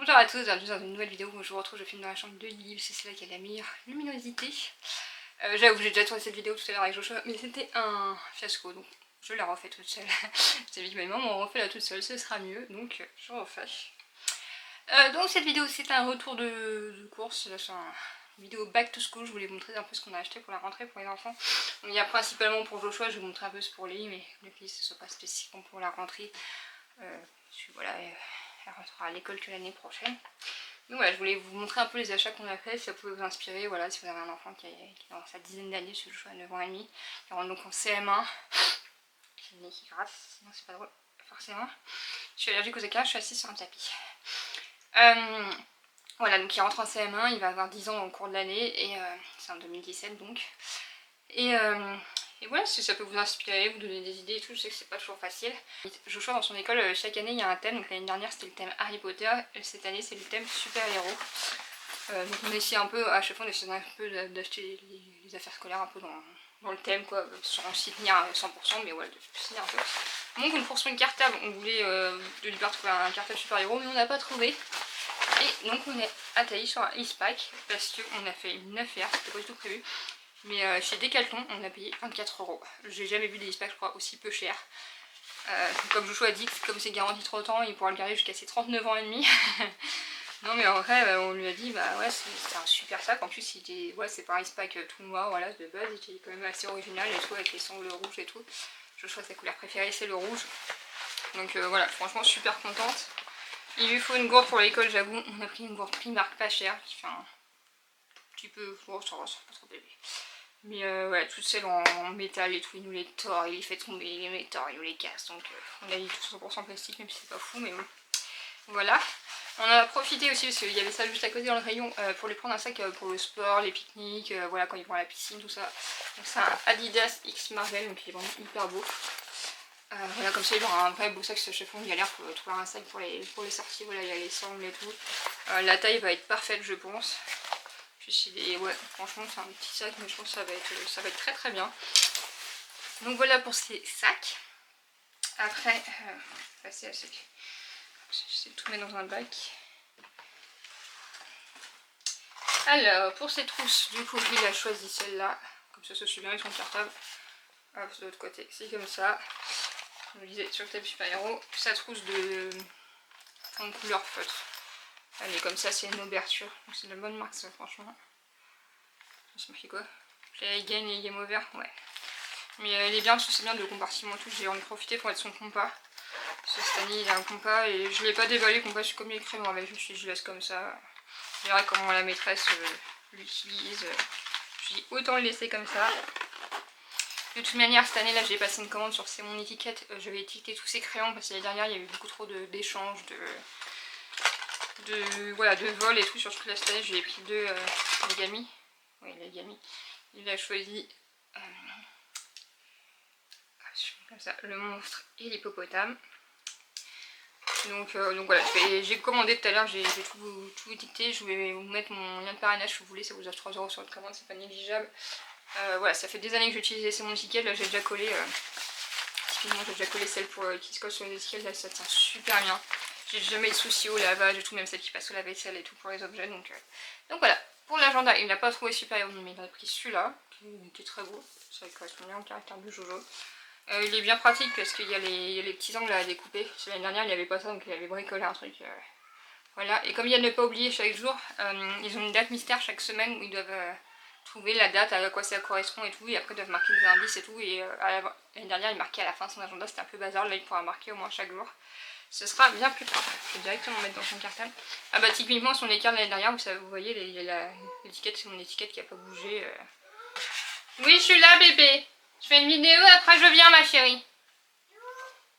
Bonjour à tous, bienvenue dans une nouvelle vidéo où je vous retrouve, je filme dans la chambre de Lily, c'est celle qui a la meilleure luminosité. J'avoue que j'ai déjà tourné cette vidéo tout à l'heure avec Joshua, mais c'était un fiasco, donc je la refais toute seule. J'ai dit que mes mamans on refait la toute seule, ce sera mieux, donc je refais. Donc cette vidéo c'est un retour de course, c'est une vidéo back to school, je voulais vous montrer un peu ce qu'on a acheté pour la rentrée pour les enfants. Donc, il y a principalement pour Joshua, je vais vous montrer un peu ce pour Lily, mais le pays ce ne soit pas spécifiquement pour la rentrée. Voilà, elle rentrera à l'école que l'année prochaine. Donc voilà, je voulais vous montrer un peu les achats qu'on a fait, si ça pouvait vous inspirer, voilà, si vous avez un enfant qui est dans sa dizaine d'années, ce Joshua a 9 ans et demi, qui rentre donc en CM1, j'ai le nez qui gratte, sinon c'est pas drôle, forcément. Je suis allergique aux écarts, je suis assise sur un tapis. Voilà, donc il rentre en CM1, il va avoir 10 ans au cours de l'année, et c'est en 2017 donc. Et voilà, si ça peut vous inspirer, vous donner des idées et tout, je sais que c'est pas toujours facile. Joshua dans son école, chaque année il y a un thème, donc l'année dernière c'était le thème Harry Potter, et cette année c'est le thème super-héros. Donc on essaie un peu, à chaque fois on essaie un peu d'acheter les affaires scolaires un peu dans le thème quoi, sans s'y tenir à 100%, mais voilà, de s'y tenir un peu. Donc pour son cartable, on voulait de lui trouver un cartable super-héros, mais on n'a pas trouvé. Et donc on est attaillé sur un Eastpak, parce qu'on a fait une affaire, c'était pas du tout prévu. Mais chez Decathlon, on a payé 24 €. J'ai jamais vu des Eastpak, je crois, aussi peu cher. Comme Joshua a dit, comme c'est garanti 30 ans, il pourra le garder jusqu'à ses 39 ans et demi. Non mais en vrai, on lui a dit, bah ouais, c'est un super sac. En plus, ouais, c'est pas un Eastpak tout noir, voilà, de base, il était quand même assez original et tout, avec les sangles rouges et tout. Joshua, sa couleur préférée, c'est le rouge. Donc voilà, franchement, super contente. Il lui faut une gourde pour l'école, j'avoue. On a pris une gourde Primark pas chère, qui fait un petit peu... Oh, ça va, c'est pas trop bébé. Mais ouais, toutes celles en métal et tout, il nous les tord, il les fait tomber, il les tord, il nous les casse. Donc on a dit tout 100% plastique, même si c'est pas fou, mais bon. Voilà. On en a profité aussi parce qu'il y avait ça juste à côté dans le rayon pour lui prendre un sac pour le sport, les pique-niques, voilà, quand ils vont à la piscine, tout ça. Donc c'est un Adidas X Marvel, donc il est vraiment hyper beau. Voilà, comme ça il aura un vrai beau sac, parce que chaque fois on galère pour trouver un sac pour les sorties, voilà, il y a les sangles et tout. La taille va être parfaite, je pense. Ouais, franchement c'est un petit sac, mais je pense que ça va être très très bien. Donc voilà pour ces sacs. Après, passer à sec. J'essaie de tout mettre dans un bac. Alors pour ces trousses, du coup il a choisi celle-là, comme ça se suit bien avec son cartable. Hop, de l'autre côté, c'est comme ça. Je me disais sur le tapis super-héros, sa trousse en couleur feutre. Elle est comme ça, c'est une ouverture, donc c'est de la bonne marque ça franchement. Ça marqué quoi? Play Again et Game Over, ouais. Mais elle est bien parce que c'est bien de compartiment tout, j'ai en profité pour être son compas. Parce que cette année il a un compas et je ne l'ai pas déballé, le compas, comme il est crémant avec, je me suis dit je laisse comme ça. Je verrai comment la maîtresse l'utilise. Je dis autant le laisser comme ça. De toute manière, cette année là j'ai passé une commande sur mon étiquette, je vais étiqueter tous ces crayons parce que l'année dernière il y a eu beaucoup trop d'échanges, voilà, de vol et tout sur toute la cette année. Je lui ai pris deux Legami. Oui, Legami. Il a choisi comme ça, le monstre et l'hippopotame. Donc voilà, j'ai commandé tout à l'heure, j'ai tout étiqueté. Je vais vous mettre mon lien de parrainage si vous voulez, ça vous offre 3 € sur votre commande, c'est pas négligeable. Voilà, ça fait des années que j'utilise mon étiquette, là j'ai déjà collé, typiquement j'ai déjà collé celle qui se colle sur les étiquettes, là ça tient super bien. J'ai jamais eu de soucis au lavage et tout, même celle qui passe au lave-vaisselle et tout pour les objets. Donc voilà, pour l'agenda, il n'a pas trouvé super, mais il a pris celui-là, qui est très beau, ça correspond bien au caractère du Jojo. Il est bien pratique parce qu'il y a les petits angles à découper. L'année dernière il n'y avait pas ça, donc il avait bricolé un truc. Voilà, et comme il y a de ne pas oublier chaque jour, ils ont une date mystère chaque semaine où ils doivent trouver la date, à quoi ça correspond et tout, et après ils doivent marquer des indices et tout. Et l'année dernière il marquait à la fin de son agenda, c'était un peu bazar, là il pourra marquer au moins chaque jour. Ce sera bien plus tard. Je vais directement mettre dans son cartable. Ah bah typiquement son écart de l'année dernière, vous voyez l'étiquette, c'est mon étiquette qui n'a pas bougé. Oui, je suis là bébé. Je fais une vidéo, après je viens ma chérie.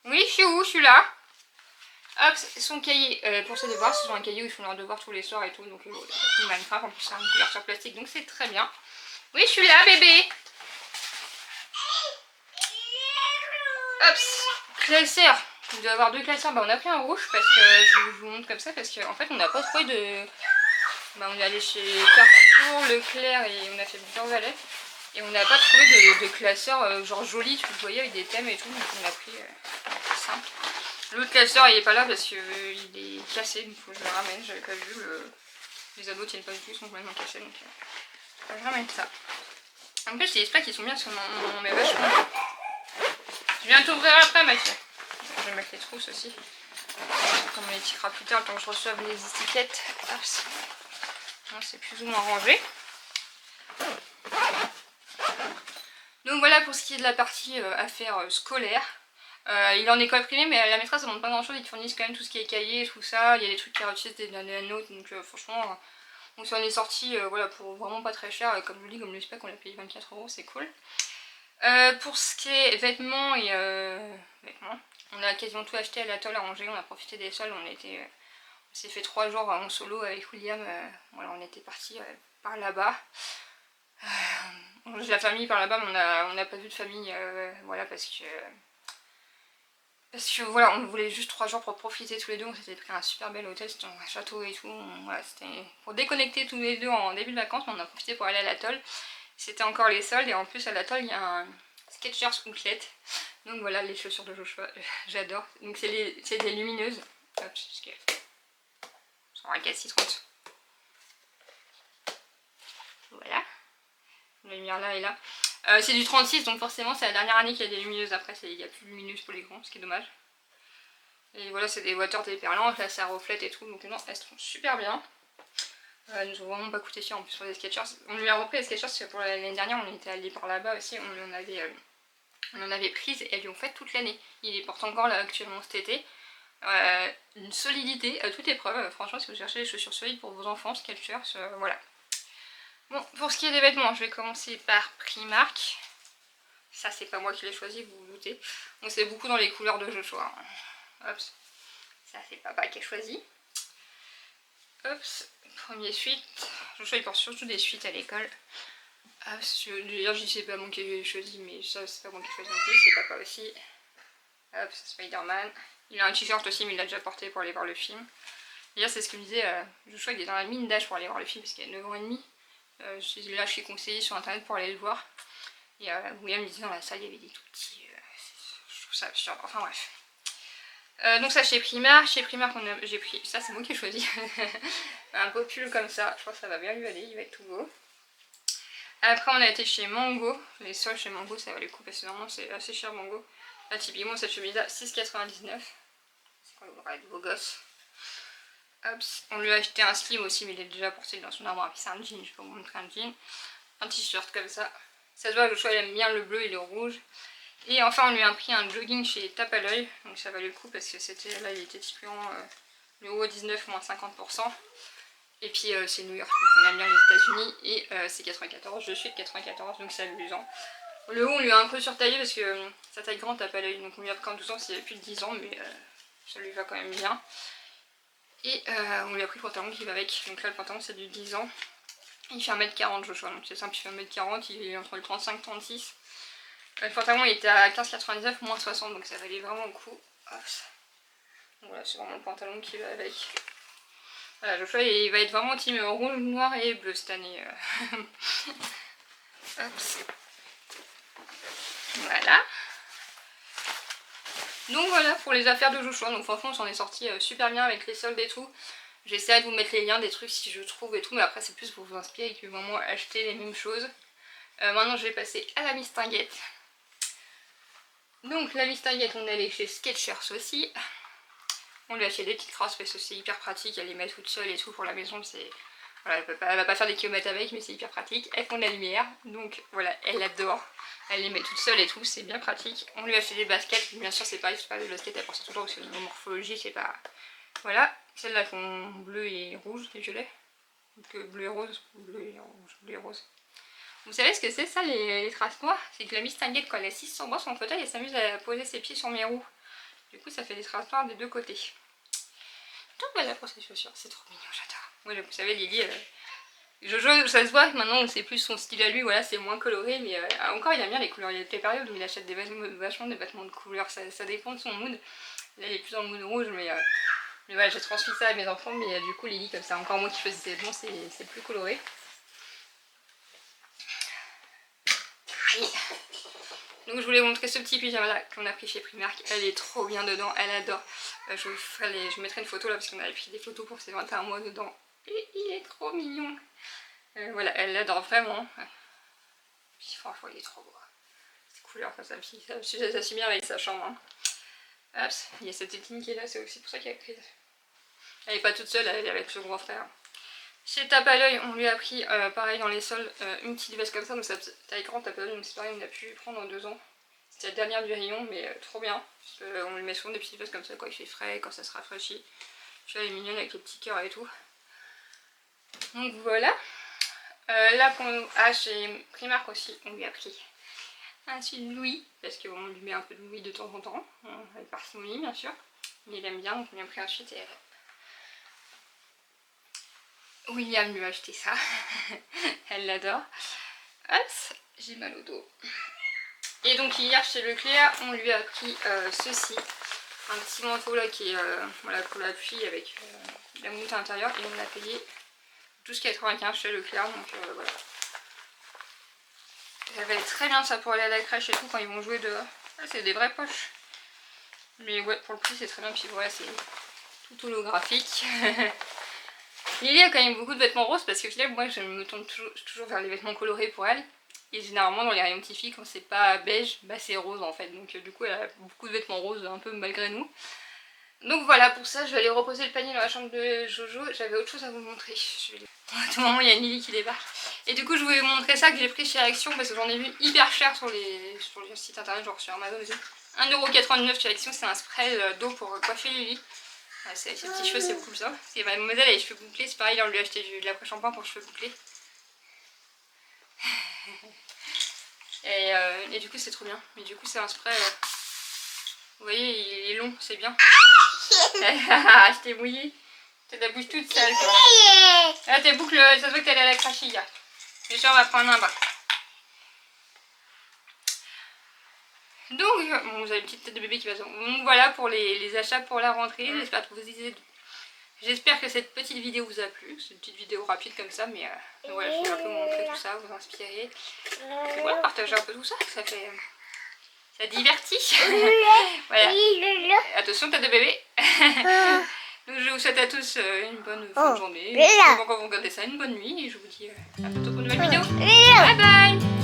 Oui, je suis où? Je suis là. Hop, son cahier pour ses devoirs, c'est un cahier où ils font leurs devoirs tous les soirs et tout, donc Minecraft, en plus c'est une couverture plastique, donc c'est très bien. Oui, je suis là bébé. Hop, classeur. Il doit y avoir deux classeurs. Bah on a pris un rouge parce que je vous montre comme ça, parce qu'en fait on n'a pas trouvé de... Bah on est allé chez Carrefour, Leclerc et on a fait plusieurs valets. Et on n'a pas trouvé de classeur genre joli, tu vois, avec des thèmes et tout, donc on a pris simple. L'autre classeur il est pas là parce qu'il est cassé, donc faut que je le ramène, j'avais pas vu. Les ados tiennent pas du tout, ils sont complètement cassés, donc je ramène ça. En plus les sprays qui sont bien parce qu'on met vachement. Je viens t'ouvrir après Mathieu. Je vais mettre les trousses aussi. Comme on les tiquera plus tard, quand je reçoive les étiquettes. C'est plus ou moins rangé. Donc voilà pour ce qui est de la partie affaires scolaires. Il est en école privée, mais la maîtresse ne demande pas grand chose. Ils te fournissent quand même tout ce qui est cahier, tout ça. Il y a des trucs qui réussissent des années à nôtre. Donc franchement, on s'en est sorti voilà, pour vraiment pas très cher. Comme je vous dis, comme le spec, on l'a payé 24 €, c'est cool. Pour ce qui est vêtements et on a quasiment tout acheté à l'atoll à Angers. On a profité des soldes. On s'est fait 3 jours en solo avec William. Voilà, on était parti par là-bas. J'ai la famille par là-bas, mais on n'a pas vu de famille, voilà, parce que voilà, on voulait juste 3 jours pour profiter tous les deux. On s'était pris un super bel hôtel, c'était un château et tout. Voilà, c'était pour déconnecter tous les deux en début de vacances, mais on a profité pour aller à l'atoll. C'était encore les soldes, et en plus à l'atoll il y a un Skechers outlet. Donc voilà, les chaussures de Joshua, j'adore. Donc c'est des lumineuses. Hop, parce que sont récalcitrantes. Voilà. La lumière là et là. C'est du 36, donc forcément c'est la dernière année qu'il y a des lumineuses. Après il n'y a plus de lumineuses pour les grands, ce qui est dommage. Et voilà, c'est des water déperlantes, là ça reflète et tout, donc non, elles sont super bien. Elles nous ont vraiment pas coûté cher en plus pour les Skechers. On lui a repris les Skechers parce que pour l'année dernière on était allé par là-bas aussi, on en avait prise et elles lui ont fait toute l'année. Il les porte encore là actuellement cet été. Une solidité à toute épreuve. Franchement, si vous cherchez des chaussures solides pour vos enfants, Skechers, voilà. Bon, pour ce qui est des vêtements, je vais commencer par Primark. Ça, c'est pas moi qui l'ai choisi, vous vous doutez. Donc, c'est beaucoup dans les couleurs de Joshua. Hop, ça, c'est papa qui a choisi. Hop, premier suite. Joshua, il porte surtout des suites à l'école. D'ailleurs, je dis c'est pas moi qui ai choisi, mais ça, c'est pas moi qui ai choisi non plus, c'est papa aussi. Hop, c'est Spider-Man. Il a un t-shirt aussi, mais il l'a déjà porté pour aller voir le film. D'ailleurs, c'est ce que me disait Joshua, il est dans la mine d'âge pour aller voir le film, parce qu'il a 9 ans et demi. Là, je suis conseillée sur internet pour aller le voir. Et William me disait dans la salle, il y avait des tout petits. Je trouve ça absurde. Enfin bref. Donc ça chez Primark. Chez Primark, j'ai pris. Ça, c'est moi qui ai choisi. Un beau pull comme ça. Je crois que ça va bien lui aller. Il va être tout beau. Après, on a été chez Mango. Les soldes chez Mango, ça valait le coup parce que normalement, c'est assez cher Mango. Là, typiquement, cette chemise-là, 6,99. C'est quoi le de beau gosse. Hop, on lui a acheté un slim aussi, mais il est déjà porté dans son armoire. C'est un jean, je peux vous montrer un jean. Un t-shirt comme ça. Ça se voit, le choix il aime bien le bleu et le rouge. Et enfin, on lui a pris un jogging chez Tape à l'œil. Donc ça valait le coup parce que c'était là, il était typiquement le haut 19 moins 50%. Et puis c'est New York, donc on aime bien les États-Unis. Et c'est 94, je suis de 94, donc c'est amusant. Le haut, on lui a un peu surtaillé parce que sa taille grande Tape à l'œil. Donc on lui a pris en 12 ans, s'il avait plus de 10 ans, mais ça lui va quand même bien. Et on lui a pris le pantalon qui va avec. Donc là, le pantalon c'est du 10 ans. Il fait 1m40 Joshua, donc c'est simple, il fait 1m40, il est entre le 35 et 36. Le pantalon il était à 15,99 moins 60, donc ça valait vraiment le coup. Hop. Donc voilà, c'est vraiment le pantalon qui va avec. Voilà, Joshua il va être vraiment team rouge, noir et bleu cette année. Hop. Voilà. Donc voilà pour les affaires de Joshua, donc franchement on s'en est sorti super bien avec les soldes et tout. J'essaie de vous mettre les liens des trucs si je trouve et tout, mais après c'est plus pour vous inspirer que vraiment acheter les mêmes choses. Maintenant je vais passer à la mistinguette. Donc la mistinguette, on est allé chez Skechers aussi. On lui a acheté des petites crosses parce que c'est hyper pratique, elle les met toute seule et tout pour la maison. Voilà, elle va pas faire des kilomètres avec, mais c'est hyper pratique. Elles font de la lumière, donc voilà, elle adore. Elle les met toute seule et tout, c'est bien pratique. On lui a acheté des baskets, bien sûr c'est pareil, c'est pas des baskets, elle porte toujours parce que niveau morphologie c'est pas... Voilà, celles-là font bleu et rouge, les violets. Donc bleu et rose, bleu et rouge, bleu et rose. Vous savez ce que c'est ça les traces noires? C'est que la mistinguette quand elle est assise sur moi son fauteuil, elle s'amuse à poser ses pieds sur mes roues. Du coup ça fait des traces noires des deux côtés. Donc voilà pour ces chaussures, c'est trop mignon, j'adore. Voilà, vous savez Lily, Jojo ça se voit que maintenant c'est plus son style à lui, voilà c'est moins coloré, mais encore il aime bien les couleurs. Il y a des périodes où il achète vachement des vêtements de couleurs, ça dépend de son mood. Là il est plus dans le mood rouge, mais voilà, j'ai transmis ça à mes enfants, mais du coup Lily comme ça, encore moi qui choisis ses vêtements, c'est plus coloré. Donc je voulais vous montrer ce petit pyjama là qu'on a pris chez Primark. Elle est trop bien dedans, elle adore. Je vous mettrai une photo là parce qu'on avait pris des photos pour ses 21 mois dedans. Et il est trop mignon. Voilà, elle l'adore vraiment. Puis franchement il est trop beau. Cette couleur comme ça, ça s'y bien avec sa chambre. Hein. Hop, il y a cette tétine qui est là, c'est aussi pour ça qu'elle est prise. Elle n'est pas toute seule, elle est avec son grand frère. Chez Tape à l'œil, on lui a pris, pareil dans les soldes, une petite veste comme ça, donc ça taille grande Tape à l'œil, donc c'est pareil, on a pu prendre en 2 ans. C'était la dernière du rayon, mais trop bien. On lui met souvent des petites vestes comme ça quand il fait frais, quand ça se rafraîchit. Tu vois, elle est mignonne avec les petits cœurs et tout. Donc voilà. Là, chez Primark aussi, on lui a pris un style Louis, parce qu'on lui met un peu de Louis de temps en temps, avec parcimonie bien sûr. Mais il aime bien, donc on lui a pris un suite et William lui a acheté ça. Elle l'adore. Hop, j'ai mal au dos. Et donc hier chez Leclerc, on lui a pris ceci. Un petit manteau là qui est voilà, pour la pluie avec la mousse à l'intérieur. Et on l'a payé 12,95 chez Leclerc. Donc voilà. Ça va être très bien ça pour aller à la crèche et tout quand ils vont jouer dehors. Ah, c'est des vraies poches. Mais ouais, pour le prix c'est très bien. Puis voilà, c'est tout holographique. Lily a quand même beaucoup de vêtements roses parce qu'au final, moi je me tourne toujours vers les vêtements colorés pour elle. Et généralement dans les rayons petits filles, quand c'est pas beige, bah c'est rose en fait. Donc du coup elle a beaucoup de vêtements roses un peu malgré nous. Donc voilà, pour ça je vais aller reposer le panier dans la chambre de Jojo. J'avais autre chose à vous montrer. À tout moment il y a Lily qui débarque. Et du coup je voulais vous montrer ça que j'ai pris chez Action parce que j'en ai vu hyper cher sur les sites internet, genre sur Amazon aussi. 1,99€ chez Action, c'est un spray d'eau pour coiffer Lily. Ses petits cheveux c'est beaucoup ça. Et mademoiselle a les cheveux bouclés, c'est pareil, on lui a acheté de l'après-shampoing pour cheveux bouclés. Et du coup c'est trop bien. Mais du coup c'est un spray. Vous voyez il est long, c'est bien. Je t'ai mouillé. T'as ta bouche toute sale quoi. Là tes boucles, ça se voit que t'es allée à la crèche hier. Déjà on va prendre un bain. Donc bon, vous avez une petite tête de bébé qui va se... Donc voilà pour les achats pour la rentrée. J'espère que cette petite vidéo vous a plu. C'est une petite vidéo rapide comme ça, mais voilà, je vais un peu vous montrer tout ça, vous inspirer. Et voilà, partager un peu tout ça, ça divertit. Voilà. Attention, tête de bébé. Donc je vous souhaite à tous une bonne fin de journée. Quand vous regardez ça, une bonne nuit. Et je vous dis à bientôt pour une nouvelle vidéo. Bye bye.